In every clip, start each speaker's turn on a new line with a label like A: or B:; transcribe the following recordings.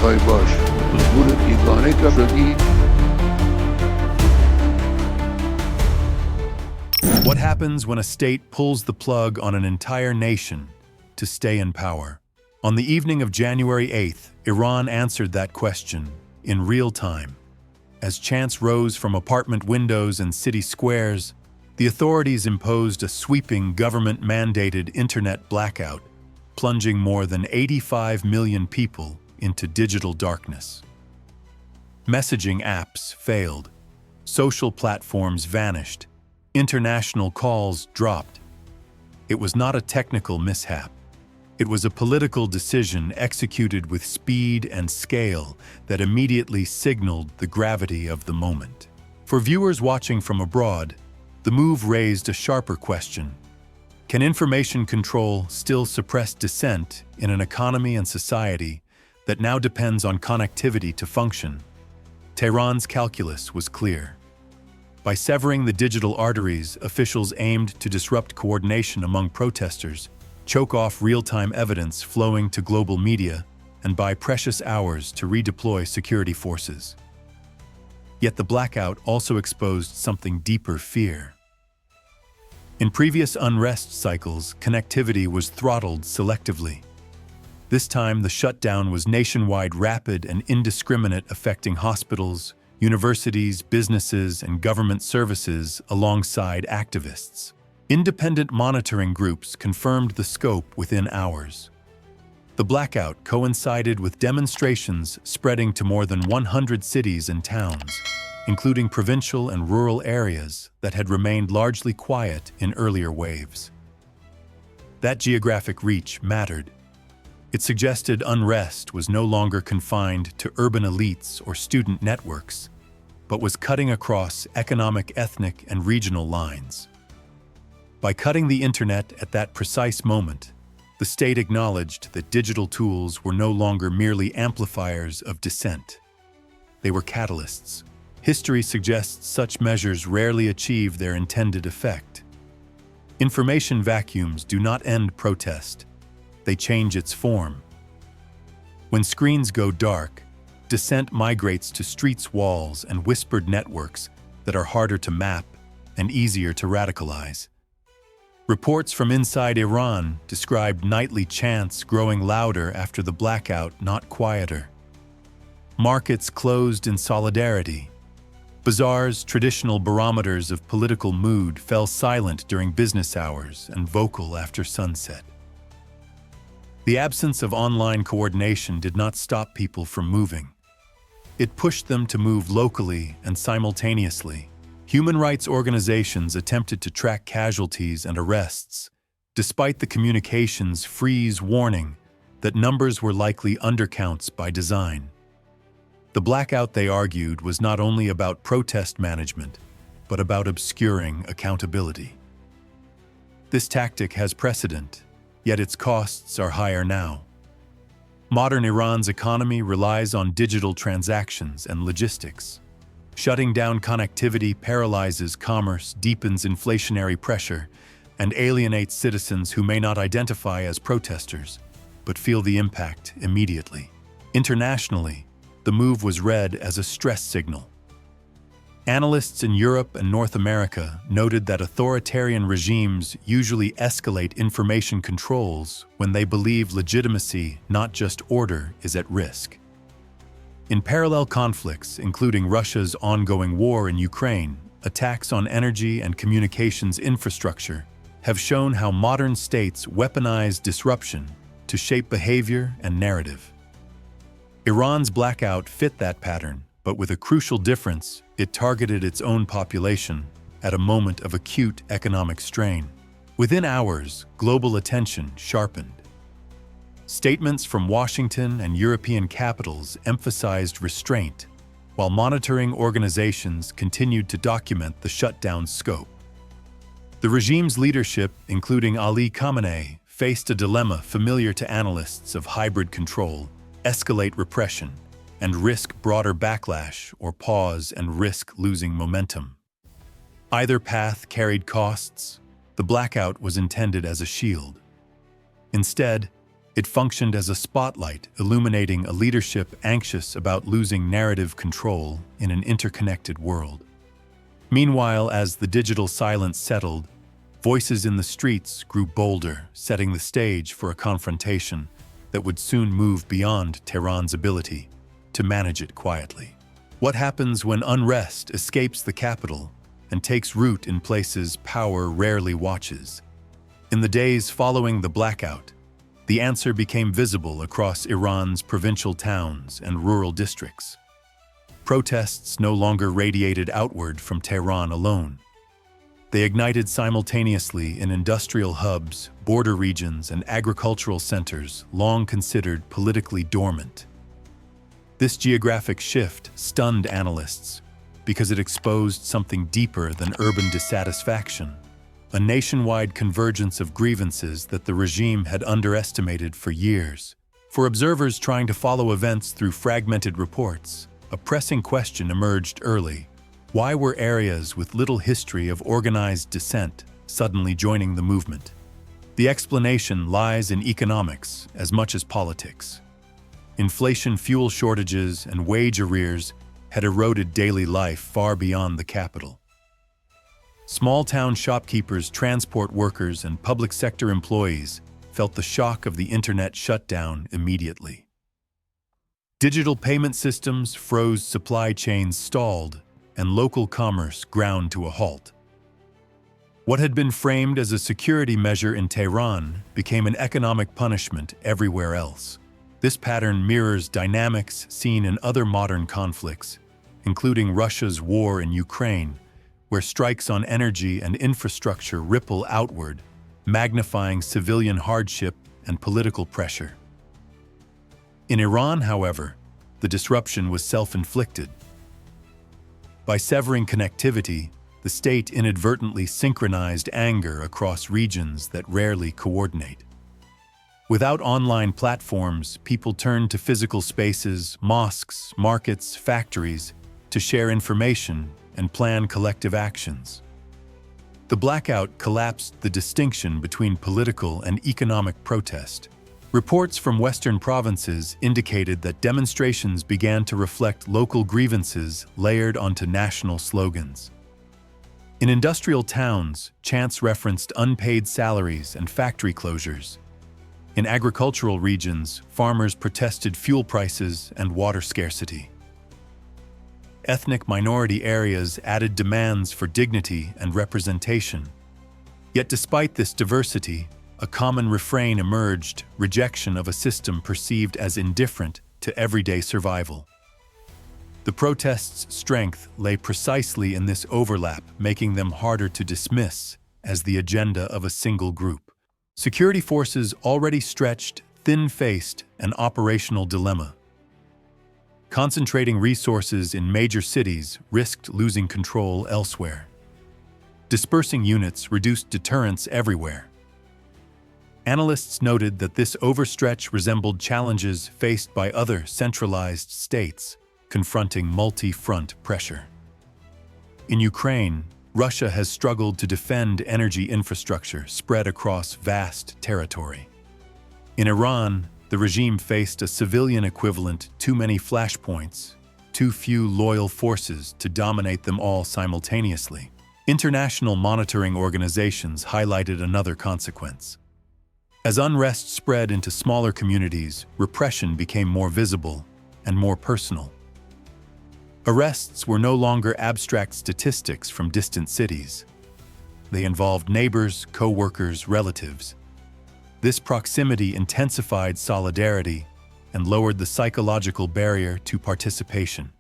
A: میخوای باش مجبور بیگانه که شدی.
B: What happens when a state pulls the plug on an entire nation to stay in power? On the evening of January 8th, Iran answered that question in real time. As chants rose from apartment windows and city squares, the authorities imposed a sweeping government-mandated internet blackout, plunging more than 85 million people into digital darkness. Messaging apps failed, social platforms vanished, international calls dropped. It was not a technical mishap. It was a political decision executed with speed and scale that immediately signaled the gravity of the moment. For viewers watching from abroad, the move raised a sharper question. Can information control still suppress dissent in an economy and society that now depends on connectivity to function? Tehran's calculus was clear. By severing the digital arteries, officials aimed to disrupt coordination among protesters, choke off real-time evidence flowing to global media, and buy precious hours to redeploy security forces. Yet the blackout also exposed something deeper: fear. In previous unrest cycles, connectivity was throttled selectively. This time, the shutdown was nationwide, rapid, and indiscriminate, affecting hospitals, universities, businesses, and government services alongside activists. Independent monitoring groups confirmed the scope within hours. The blackout coincided with demonstrations spreading to more than 100 cities and towns, including provincial and rural areas that had remained largely quiet in earlier waves. That geographic reach mattered. It suggested unrest was no longer confined to urban elites or student networks, but was cutting across economic, ethnic, and regional lines. By cutting the internet at that precise moment, the state acknowledged that digital tools were no longer merely amplifiers of dissent. They were catalysts. History suggests such measures rarely achieve their intended effect. Information vacuums do not end protest. They change its form. When screens go dark, dissent migrates to streets, walls, and whispered networks that are harder to map and easier to radicalize. Reports from inside Iran described nightly chants growing louder after the blackout, not quieter. Markets closed in solidarity. Bazaars, traditional barometers of political mood, fell silent during business hours and vocal after sunset. The absence of online coordination did not stop people from moving. It pushed them to move locally and simultaneously. Human rights organizations attempted to track casualties and arrests, despite the communications freeze warning that numbers were likely undercounts by design. The blackout, they argued, was not only about protest management, but about obscuring accountability. This tactic has precedent, yet its costs are higher now. Modern Iran's economy relies on digital transactions and logistics. Shutting down connectivity paralyzes commerce, deepens inflationary pressure, and alienates citizens who may not identify as protesters, but feel the impact immediately. Internationally, the move was read as a stress signal. Analysts in Europe and North America noted that authoritarian regimes usually escalate information controls when they believe legitimacy, not just order, is at risk. In parallel conflicts, including Russia's ongoing war in Ukraine, attacks on energy and communications infrastructure have shown how modern states weaponize disruption to shape behavior and narrative. Iran's blackout fit that pattern, but with a crucial difference: it targeted its own population at a moment of acute economic strain. Within hours, global attention sharpened. Statements from Washington and European capitals emphasized restraint, while monitoring organizations continued to document the shutdown's scope. The regime's leadership, including Ali Khamenei, faced a dilemma familiar to analysts of hybrid control: escalate repression and risk broader backlash, or pause and risk losing momentum. Either path carried costs. The blackout was intended as a shield. Instead, It functioned as a spotlight, illuminating a leadership anxious about losing narrative control in an interconnected world. Meanwhile, as the digital silence settled, voices in the streets grew bolder, setting the stage for a confrontation that would soon move beyond Tehran's ability to manage it quietly. What happens when unrest escapes the capital and takes root in places power rarely watches? In the days following the blackout, the answer became visible across Iran's provincial towns and rural districts. Protests no longer radiated outward from Tehran alone. They ignited simultaneously in industrial hubs, border regions, and agricultural centers long considered politically dormant. This geographic shift stunned analysts because it exposed something deeper than urban dissatisfaction, a nationwide convergence of grievances that the regime had underestimated for years. For observers trying to follow events through fragmented reports, a pressing question emerged early. Why were areas with little history of organized dissent suddenly joining the movement? The explanation lies in economics as much as politics. Inflation, fuel shortages, and wage arrears had eroded daily life far beyond the capital. Small-town shopkeepers, transport workers, and public sector employees felt the shock of the internet shutdown immediately. Digital payment systems froze, supply chains stalled, and local commerce ground to a halt. What had been framed as a security measure in Tehran became an economic punishment everywhere else. This pattern mirrors dynamics seen in other modern conflicts, including Russia's war in Ukraine, where strikes on energy and infrastructure ripple outward, magnifying civilian hardship and political pressure. In Iran, however, the disruption was self-inflicted. By severing connectivity, the state inadvertently synchronized anger across regions that rarely coordinate. Without online platforms, people turned to physical spaces, mosques, markets, factories, to share information and plan collective actions. The blackout collapsed the distinction between political and economic protest. Reports from Western provinces indicated that demonstrations began to reflect local grievances layered onto national slogans. In industrial towns, chants referenced unpaid salaries and factory closures. In agricultural regions, farmers protested fuel prices and water scarcity. Ethnic minority areas added demands for dignity and representation. Yet despite this diversity, a common refrain emerged: rejection of a system perceived as indifferent to everyday survival. The protests' strength lay precisely in this overlap, making them harder to dismiss as the agenda of a single group. Security forces already stretched, thin-faced, an operational dilemma. Concentrating resources in major cities risked losing control elsewhere. Dispersing units reduced deterrence everywhere. Analysts noted that this overstretch resembled challenges faced by other centralized states confronting multi-front pressure. In Ukraine, Russia has struggled to defend energy infrastructure spread across vast territory. In Iran, the regime faced a civilian equivalent: too many flashpoints, too few loyal forces to dominate them all simultaneously. International monitoring organizations highlighted another consequence. As unrest spread into smaller communities, repression became more visible and more personal. Arrests were no longer abstract statistics from distant cities. They involved neighbors, co-workers, relatives. This proximity intensified solidarity and lowered the psychological barrier to participation.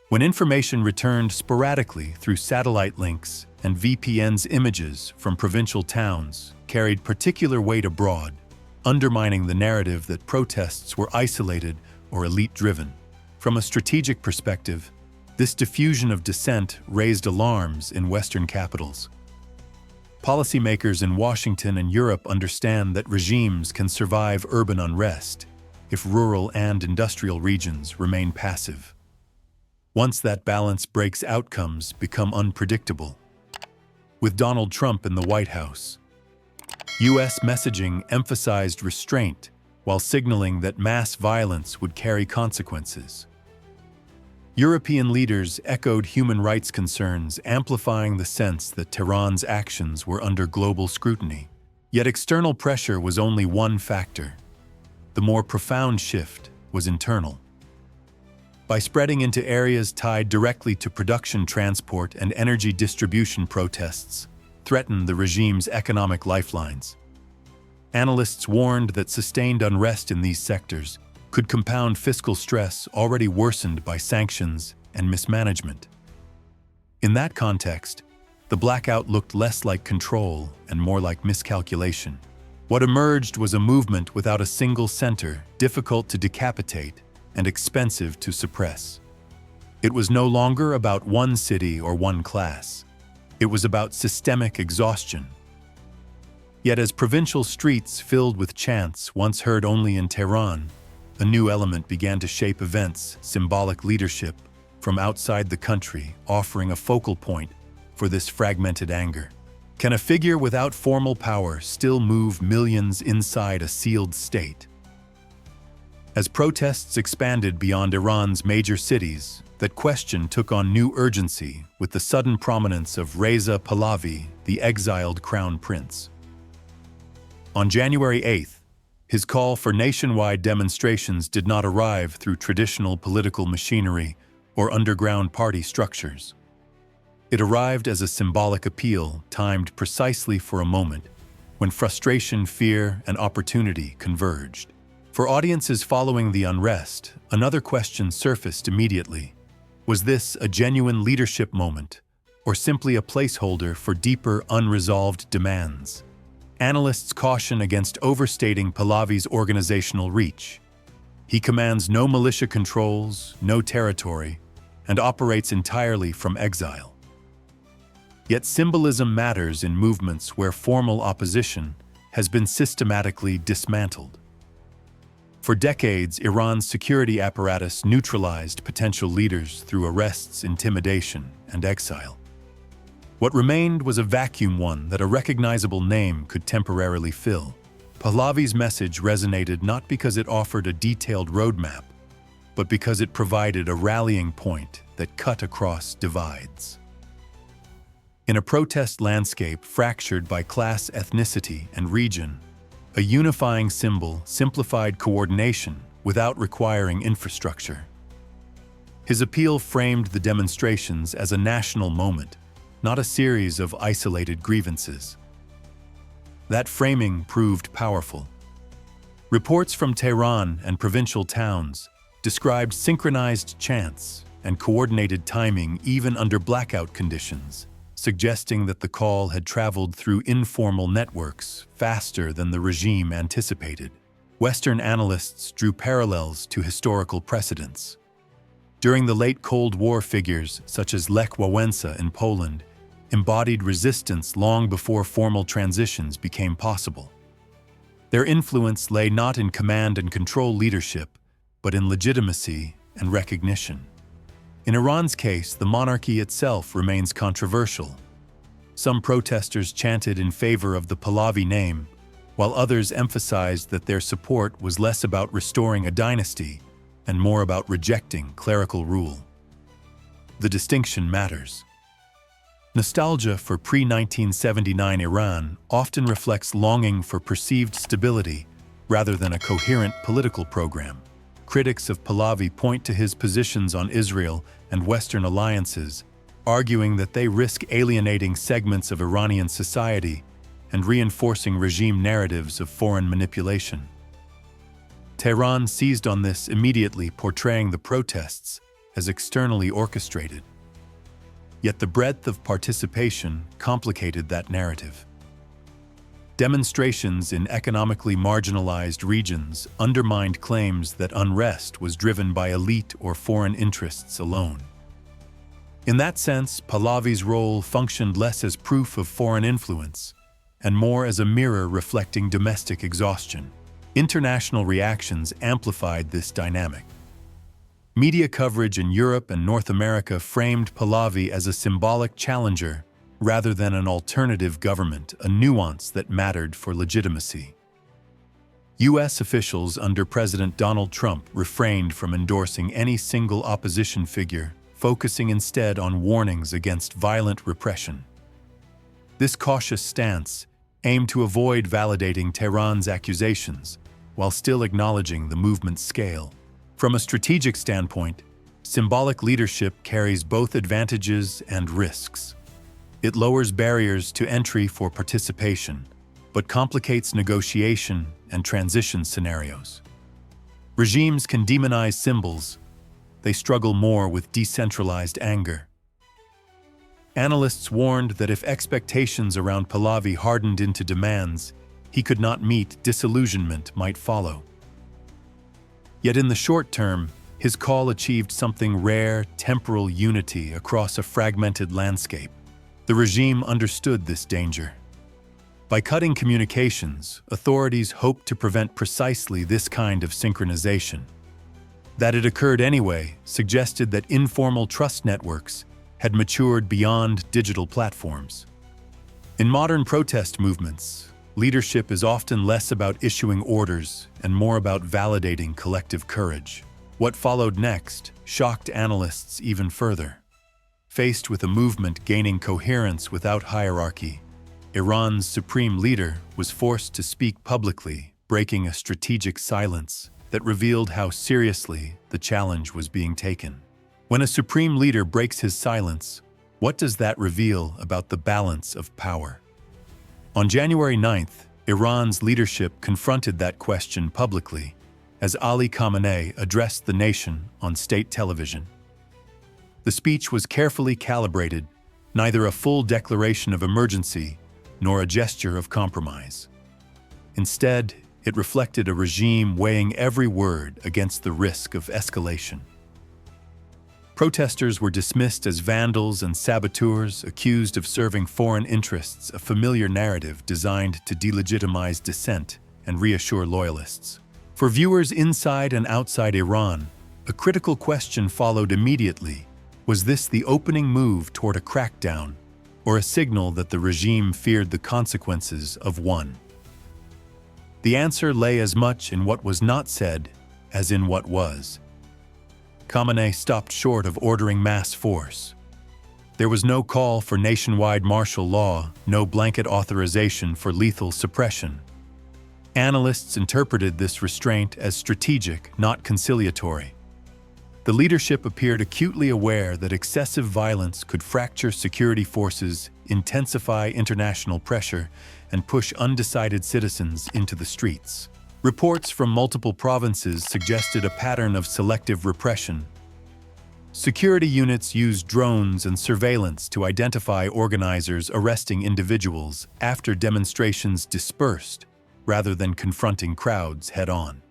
B: When information returned sporadically through satellite links and VPNs, images from provincial towns carried particular weight abroad, undermining the narrative that protests were isolated or elite-driven. From a strategic perspective, this diffusion of dissent raised alarms in Western capitals. Policymakers in Washington and Europe understand that regimes can survive urban unrest if rural and industrial regions remain passive. Once that balance breaks, outcomes become unpredictable. With Donald Trump in the White House, U.S. messaging emphasized restraint while signaling that mass violence would carry consequences. European leaders echoed human rights concerns, amplifying the sense that Tehran's actions were under global scrutiny. Yet external pressure was only one factor. The more profound shift was internal. By spreading into areas tied directly to production, transport, and energy distribution, protests threatened the regime's economic lifelines. Analysts warned that sustained unrest in these sectors could compound fiscal stress already worsened by sanctions and mismanagement. In that context, the blackout looked less like control and more like miscalculation. What emerged was a movement without a single center, difficult to decapitate and expensive to suppress. It was no longer about one city or one class. It was about systemic exhaustion. Yet as provincial streets filled with chants once heard only in Tehran, a new element began to shape events, symbolic leadership from outside the country, offering a focal point for this fragmented anger. Can a figure without formal power still move millions inside a sealed state? As protests expanded beyond Iran's major cities, that question took on new urgency with the sudden prominence of Reza Pahlavi, the exiled crown prince. On January 8th, his call for nationwide demonstrations did not arrive through traditional political machinery or underground party structures. It arrived as a symbolic appeal timed precisely for a moment when frustration, fear, and opportunity converged. For audiences following the unrest, another question surfaced immediately. Was this a genuine leadership moment, or simply a placeholder for deeper, unresolved demands? Analysts caution against overstating Pahlavi's organizational reach. He commands no militia controls, no territory, and operates entirely from exile. Yet symbolism matters in movements where formal opposition has been systematically dismantled. For decades, Iran's security apparatus neutralized potential leaders through arrests, intimidation, and exile. What remained was a vacuum, one that a recognizable name could temporarily fill. Pahlavi's message resonated not because it offered a detailed roadmap, but because it provided a rallying point that cut across divides. In a protest landscape fractured by class, ethnicity, and region, a unifying symbol simplified coordination without requiring infrastructure. His appeal framed the demonstrations as a national moment, not a series of isolated grievances. That framing proved powerful. Reports from Tehran and provincial towns described synchronized chants and coordinated timing even under blackout conditions, suggesting that the call had traveled through informal networks faster than the regime anticipated. Western analysts drew parallels to historical precedents. During the late Cold War, figures such as Lech Wałęsa in Poland embodied resistance long before formal transitions became possible. Their influence lay not in command and control leadership, but in legitimacy and recognition. In Iran's case, the monarchy itself remains controversial. Some protesters chanted in favor of the Pahlavi name, while others emphasized that their support was less about restoring a dynasty and more about rejecting clerical rule. The distinction matters. Nostalgia for pre-1979 Iran often reflects longing for perceived stability rather than a coherent political program. Critics of Pahlavi point to his positions on Israel and Western alliances, arguing that they risk alienating segments of Iranian society and reinforcing regime narratives of foreign manipulation. Tehran seized on this immediately, portraying the protests as externally orchestrated. Yet the breadth of participation complicated that narrative. Demonstrations in economically marginalized regions undermined claims that unrest was driven by elite or foreign interests alone. In that sense, Pahlavi's role functioned less as proof of foreign influence and more as a mirror reflecting domestic exhaustion. International reactions amplified this dynamic. Media coverage in Europe and North America framed Pahlavi as a symbolic challenger rather than an alternative government, a nuance that mattered for legitimacy. U.S. officials under President Donald Trump refrained from endorsing any single opposition figure, focusing instead on warnings against violent repression. This cautious stance aimed to avoid validating Tehran's accusations, while still acknowledging the movement's scale. From a strategic standpoint, symbolic leadership carries both advantages and risks. It lowers barriers to entry for participation, but complicates negotiation and transition scenarios. Regimes can demonize symbols. They struggle more with decentralized anger. Analysts warned that if expectations around Pahlavi hardened into demands he could not meet, disillusionment might follow. Yet in the short term, his call achieved something rare: temporal unity across a fragmented landscape. The regime understood this danger. By cutting communications, authorities hoped to prevent precisely this kind of synchronization. That it occurred anyway suggested that informal trust networks had matured beyond digital platforms. In modern protest movements, leadership is often less about issuing orders and more about validating collective courage. What followed next shocked analysts even further. Faced with a movement gaining coherence without hierarchy, Iran's supreme leader was forced to speak publicly, breaking a strategic silence that revealed how seriously the challenge was being taken. When a supreme leader breaks his silence, what does that reveal about the balance of power? On January 9th, Iran's leadership confronted that question publicly as Ali Khamenei addressed the nation on state television. The speech was carefully calibrated, neither a full declaration of emergency nor a gesture of compromise. Instead, it reflected a regime weighing every word against the risk of escalation. Protesters were dismissed as vandals and saboteurs, accused of serving foreign interests, a familiar narrative designed to delegitimize dissent and reassure loyalists. For viewers inside and outside Iran, a critical question followed immediately: was this the opening move toward a crackdown, or a signal that the regime feared the consequences of one? The answer lay as much in what was not said as in what was. Khamenei stopped short of ordering mass force. There was no call for nationwide martial law, no blanket authorization for lethal suppression. Analysts interpreted this restraint as strategic, not conciliatory. The leadership appeared acutely aware that excessive violence could fracture security forces, intensify international pressure, and push undecided citizens into the streets. Reports from multiple provinces suggested a pattern of selective repression. Security units used drones and surveillance to identify organizers, arresting individuals after demonstrations dispersed, rather than confronting crowds head-on.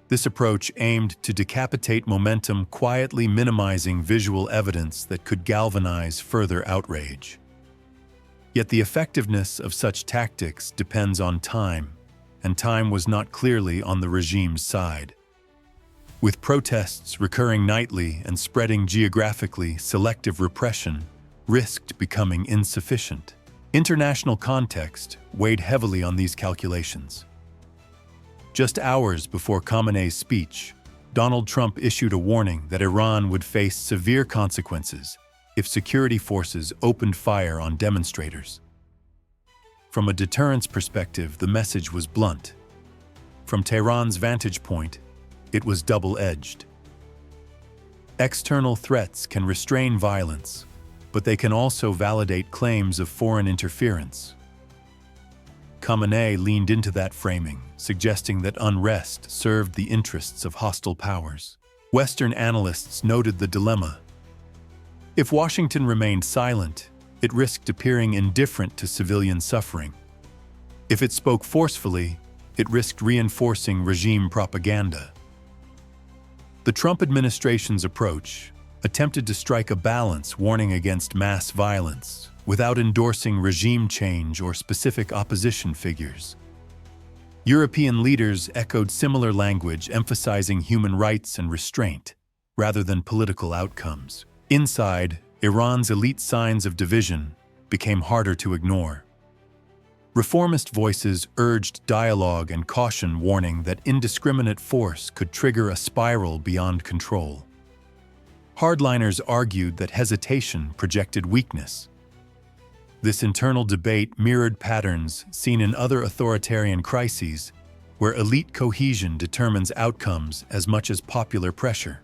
B: This approach aimed to decapitate momentum, quietly minimizing visual evidence that could galvanize further outrage. Yet the effectiveness of such tactics depends on time, and time was not clearly on the regime's side. With protests recurring nightly and spreading geographically, selective repression risked becoming insufficient. International context weighed heavily on these calculations. Just hours before Khamenei's speech, Donald Trump issued a warning that Iran would face severe consequences if security forces opened fire on demonstrators. From a deterrence perspective, the message was blunt. From Tehran's vantage point, it was double-edged. External threats can restrain violence, but they can also validate claims of foreign interference. Khamenei leaned into that framing, suggesting that unrest served the interests of hostile powers. Western analysts noted the dilemma. If Washington remained silent, it risked appearing indifferent to civilian suffering. If it spoke forcefully, it risked reinforcing regime propaganda. The Trump administration's approach attempted to strike a balance, warning against mass violence without endorsing regime change or specific opposition figures. European leaders echoed similar language, emphasizing human rights and restraint rather than political outcomes. Inside, Iran's elite signs of division became harder to ignore. Reformist voices urged dialogue and caution, warning that indiscriminate force could trigger a spiral beyond control. Hardliners argued that hesitation projected weakness. This internal debate mirrored patterns seen in other authoritarian crises, where elite cohesion determines outcomes as much as popular pressure.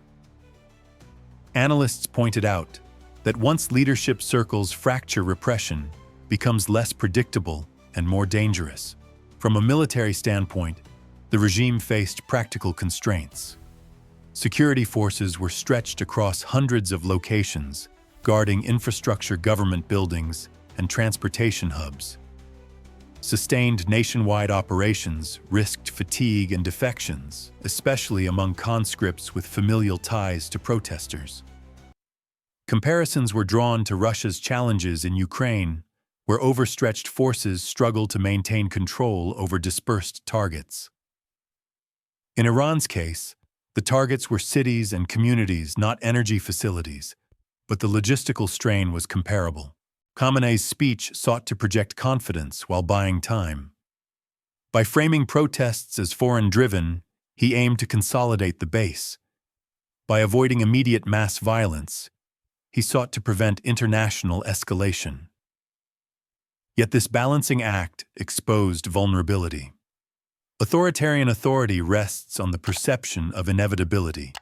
B: Analysts pointed out that once leadership circles fracture, repression becomes less predictable and more dangerous. From a military standpoint, the regime faced practical constraints. Security forces were stretched across hundreds of locations, guarding infrastructure, government buildings, and transportation hubs. Sustained nationwide operations risked fatigue and defections, especially among conscripts with familial ties to protesters. Comparisons were drawn to Russia's challenges in Ukraine, where overstretched forces struggled to maintain control over dispersed targets. In Iran's case, the targets were cities and communities, not energy facilities, but the logistical strain was comparable. Khamenei's speech sought to project confidence while buying time. By framing protests as foreign-driven, he aimed to consolidate the base. By avoiding immediate mass violence, he sought to prevent international escalation. Yet this balancing act exposed vulnerability. Authoritarian authority rests on the perception of inevitability.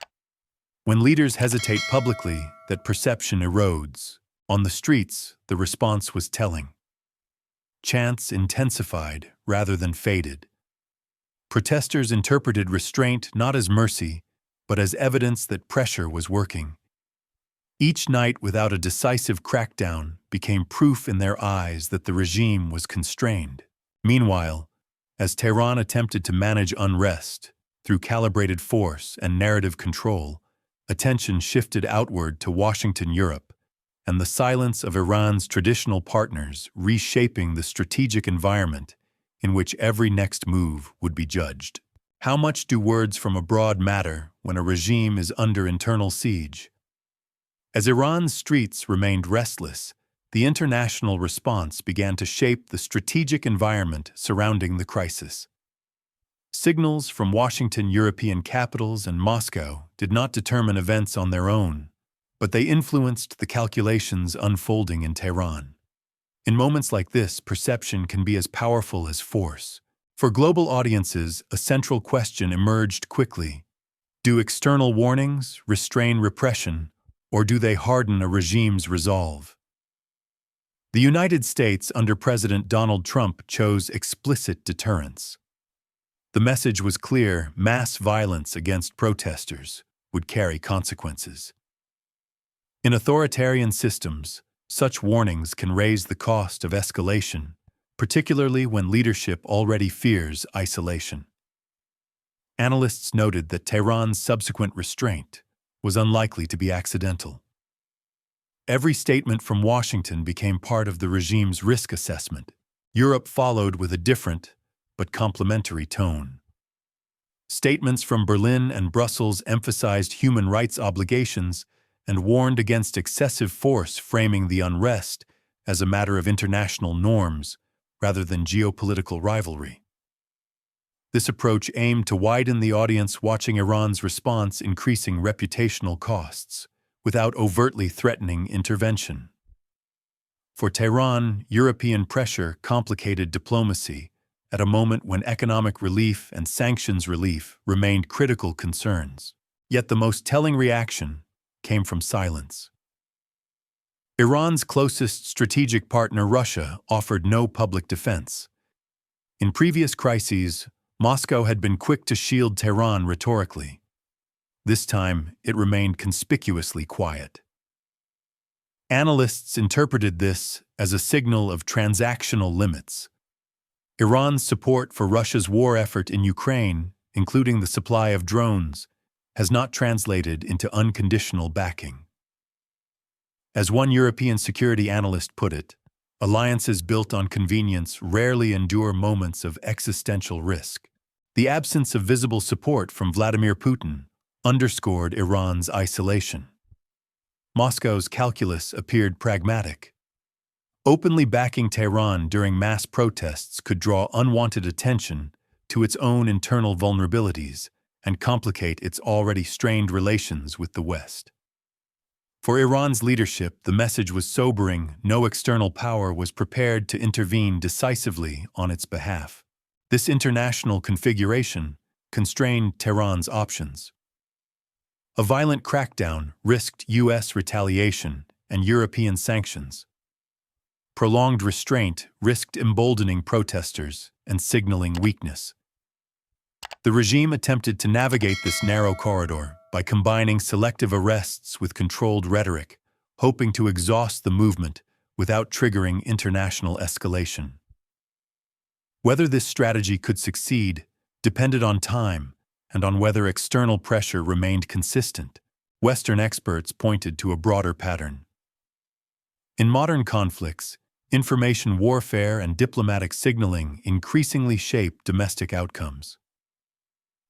B: When leaders hesitate publicly, that perception erodes. On the streets, the response was telling. Chants intensified rather than faded. Protesters interpreted restraint not as mercy, but as evidence that pressure was working. Each night without a decisive crackdown became proof in their eyes that the regime was constrained. Meanwhile, as Tehran attempted to manage unrest through calibrated force and narrative control, attention shifted outward to Washington, Europe, and the silence of Iran's traditional partners reshaping the strategic environment in which every next move would be judged. How much do words from abroad matter when a regime is under internal siege? As Iran's streets remained restless, the international response began to shape the strategic environment surrounding the crisis. Signals from Washington, European capitals, and Moscow did not determine events on their own, but they influenced the calculations unfolding in Tehran. In moments like this, perception can be as powerful as force. For global audiences, a central question emerged quickly. Do external warnings restrain repression, or do they harden a regime's resolve? The United States, under President Donald Trump, chose explicit deterrence. The message was clear: mass violence against protesters would carry consequences. In authoritarian systems, such warnings can raise the cost of escalation, particularly when leadership already fears isolation. Analysts noted that Tehran's subsequent restraint was unlikely to be accidental. Every statement from Washington became part of the regime's risk assessment. Europe followed with a different but complementary tone. Statements from Berlin and Brussels emphasized human rights obligations and warned against excessive force, framing the unrest as a matter of international norms rather than geopolitical rivalry. This approach aimed to widen the audience watching Iran's response, increasing reputational costs without overtly threatening intervention. For Tehran, European pressure complicated diplomacy at a moment when economic relief and sanctions relief remained critical concerns. Yet the most telling reaction came from silence. Iran's closest strategic partner, Russia, offered no public defense. In previous crises, Moscow had been quick to shield Tehran rhetorically. This time, it remained conspicuously quiet. Analysts interpreted this as a signal of transactional limits. Iran's support for Russia's war effort in Ukraine, including the supply of drones, has not translated into unconditional backing. As one European security analyst put it, alliances built on convenience rarely endure moments of existential risk. The absence of visible support from Vladimir Putin underscored Iran's isolation. Moscow's calculus appeared pragmatic. Openly backing Tehran during mass protests could draw unwanted attention to its own internal vulnerabilities and complicate its already strained relations with the West. For Iran's leadership, the message was sobering: no external power was prepared to intervene decisively on its behalf. This international configuration constrained Tehran's options. A violent crackdown risked U.S. retaliation and European sanctions. Prolonged restraint risked emboldening protesters and signaling weakness. The regime attempted to navigate this narrow corridor by combining selective arrests with controlled rhetoric, hoping to exhaust the movement without triggering international escalation. Whether this strategy could succeed depended on time and on whether external pressure remained consistent. Western experts pointed to a broader pattern. In modern conflicts, information warfare and diplomatic signaling increasingly shape domestic outcomes.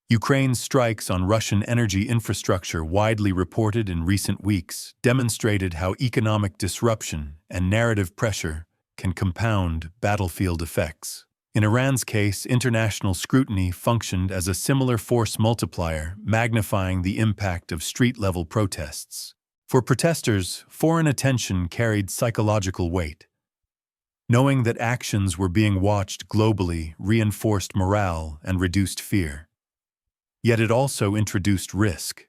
B: Ukraine's strikes on Russian energy infrastructure, widely reported in recent weeks, demonstrated how economic disruption and narrative pressure can compound battlefield effects. In Iran's case, international scrutiny functioned as a similar force multiplier, magnifying the impact of street-level protests. For protesters, foreign attention carried psychological weight. Knowing that actions were being watched globally reinforced morale and reduced fear. Yet it also introduced risk.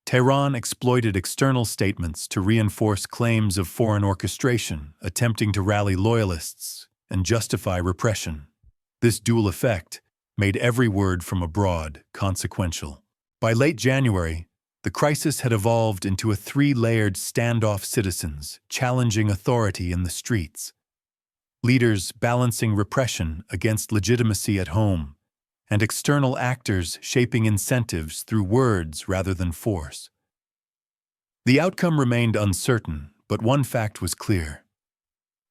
B: Tehran exploited external statements to reinforce claims of foreign orchestration, attempting to rally loyalists and justify repression. This dual effect made every word from abroad consequential. By late January, the crisis had evolved into a three-layered standoff: citizens challenging authority in the streets, leaders balancing repression against legitimacy at home, and external actors shaping incentives through words rather than force. The outcome remained uncertain, but one fact was clear.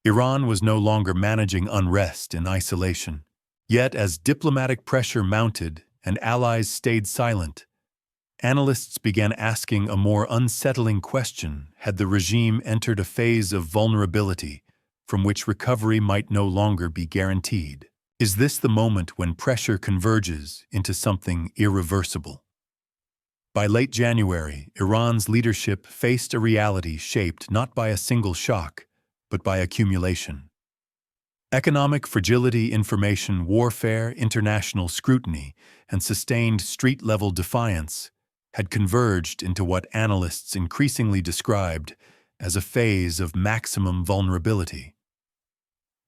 B: Iran was no longer managing unrest in isolation. Yet, as diplomatic pressure mounted and allies stayed silent, analysts began asking a more unsettling question: had the regime entered a phase of vulnerability from which recovery might no longer be guaranteed? Is this the moment when pressure converges into something irreversible? By late January, Iran's leadership faced a reality shaped not by a single shock, but by accumulation. Economic fragility, information warfare, international scrutiny, and sustained street-level defiance had converged into what analysts increasingly described as a phase of maximum vulnerability.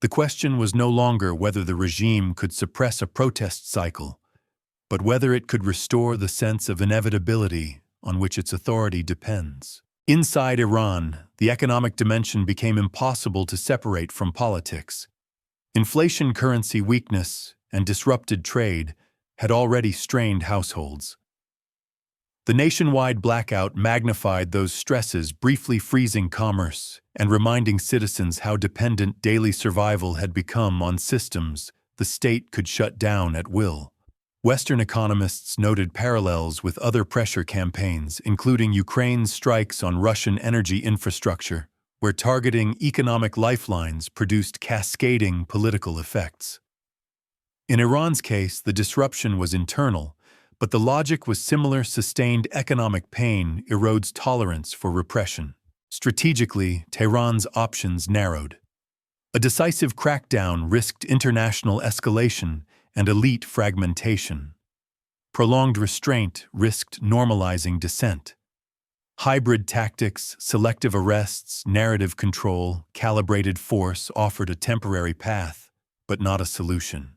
B: The question was no longer whether the regime could suppress a protest cycle, but whether it could restore the sense of inevitability on which its authority depends. Inside Iran, the economic dimension became impossible to separate from politics. Inflation, currency weakness, and disrupted trade had already strained households. The nationwide blackout magnified those stresses, briefly freezing commerce and reminding citizens how dependent daily survival had become on systems the state could shut down at will. Western economists noted parallels with other pressure campaigns, including Ukraine's strikes on Russian energy infrastructure, where targeting economic lifelines produced cascading political effects. In Iran's case, the disruption was internal, but the logic was similar: sustained economic pain erodes tolerance for repression. Strategically, Tehran's options narrowed. A decisive crackdown risked international escalation and elite fragmentation. Prolonged restraint risked normalizing dissent. Hybrid tactics, selective arrests, narrative control, calibrated force offered a temporary path, but not a solution.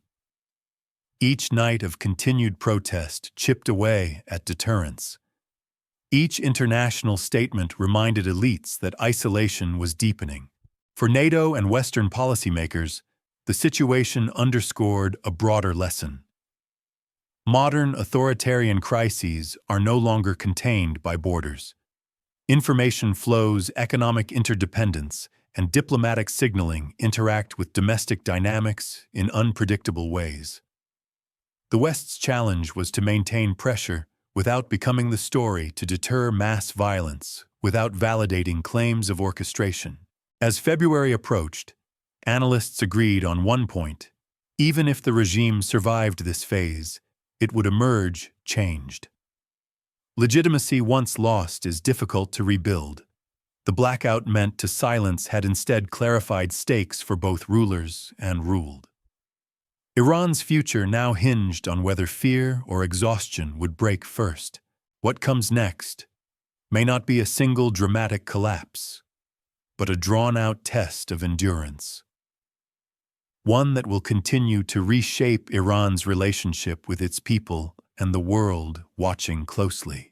B: Each night of continued protest chipped away at deterrence. Each international statement reminded elites that isolation was deepening. For NATO and Western policymakers, the situation underscored a broader lesson. Modern authoritarian crises are no longer contained by borders. Information flows, economic interdependence, and diplomatic signaling interact with domestic dynamics in unpredictable ways. The West's challenge was to maintain pressure without becoming the story, to deter mass violence without validating claims of orchestration. As February approached, analysts agreed on one point: even if the regime survived this phase, it would emerge changed. Legitimacy once lost is difficult to rebuild. The blackout meant to silence had instead clarified stakes for both rulers and ruled. Iran's future now hinged on whether fear or exhaustion would break first. What comes next may not be a single dramatic collapse, but a drawn-out test of endurance. One that will continue to reshape Iran's relationship with its people and the world watching closely.